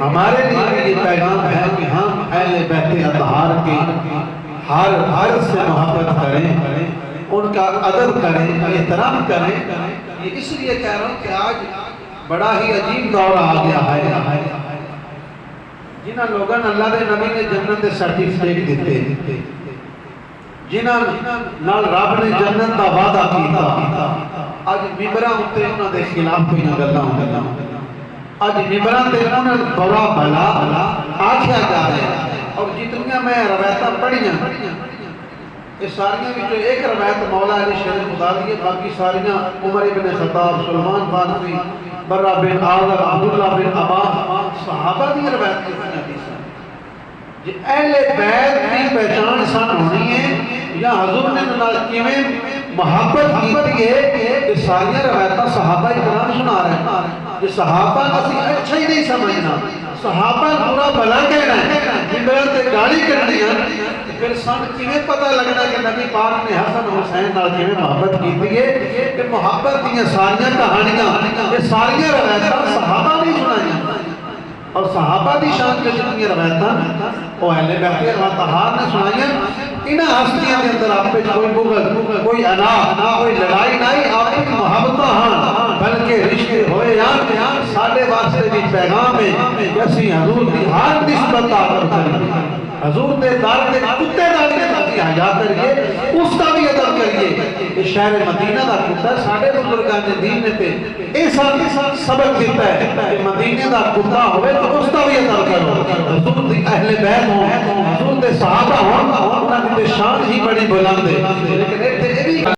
ہمارے لیے یہ پیغام ہے کہ ہم اہل بیت اطہار کے ہر سے محبت کریں، ان کا ادب کریں، احترام کریں۔ یہ اس لیے کہہ رہا ہوں کہ آج بڑا ہی عجیب دور آ گیا ہے، جنہاں لوگاں اللہ دے نبی نے جنت دے سرٹیفکیٹ دیتے، جنہاں نال رب نے جنت دا وعدہ کیتا، اج ممبراں اُتے انہاں دے خلاف کوئی گلاں ہوندیاں، اج ممبراں تے انہاں برا بھلا آکھیا جا رہا ہے۔ اور جتنیاں میں روایتاں پڑھیاں، یہ ساریاں وچوں ایک روایت مولا علی شیر خدا دی ہے، باقی ساریاں عمر ابن خطاب، سلمان فارسی، برہ بن عازب، عبداللہ بن عباس، صحابہ دی روایت کی جی اہل بیت کی پہچان سان ہونی ہے یا حضور نے کیویں محبت کیتی ہے، کہ ساریاں روایتاں صحابہ اکرام سنا رہے ہیں۔ کہ صحابہ اسی اچھا ہی نہیں سمجھنا، صحابہ پورا بھلا کہنا ہے، جنہاں تے گالی کرنی ہے، پھر سن کیویں پتہ لگنا کہ نبی پاک نے حسن حسین نال کیویں محبت کیتی ہے، کہ محبت دیاں ساریاں کہانیاں، یہ ساریاں روایتاں صحابہ نہیں سنائیاں، اور صحابہ دی شان کے جتنی روایتاں وہ اہل بیت اطہار نے سنائیاں۔ انہاں ہستیاں کے اندر آپ پہ کوئی بغض، کوئی انا، کوئی لڑائی نہیں، آپ کی محبتاں ہاں، بلکہ رشتے ہوئے یہاں ساڑھے واسطے بھی پیغام ہے کہ اسی حضور کی ہر نسبت آدر کریے، حضور دے دار دے کتے دار دے ساتھی حیاء کریے، اس کا بھی ادب کریے۔ یہ شہر مدینہ دا کتا ساڑھے بزرگان دین نے تے اس سبق دیتا ہے کہ مدینہ دا کتا ہوئے تو اس کا بھی ادب کرو۔ حضور دی اہل بیت ہوں، حضور دے صحابہ ہوں، انہاں دی شان ہی بڑی بلند ہے، لیکن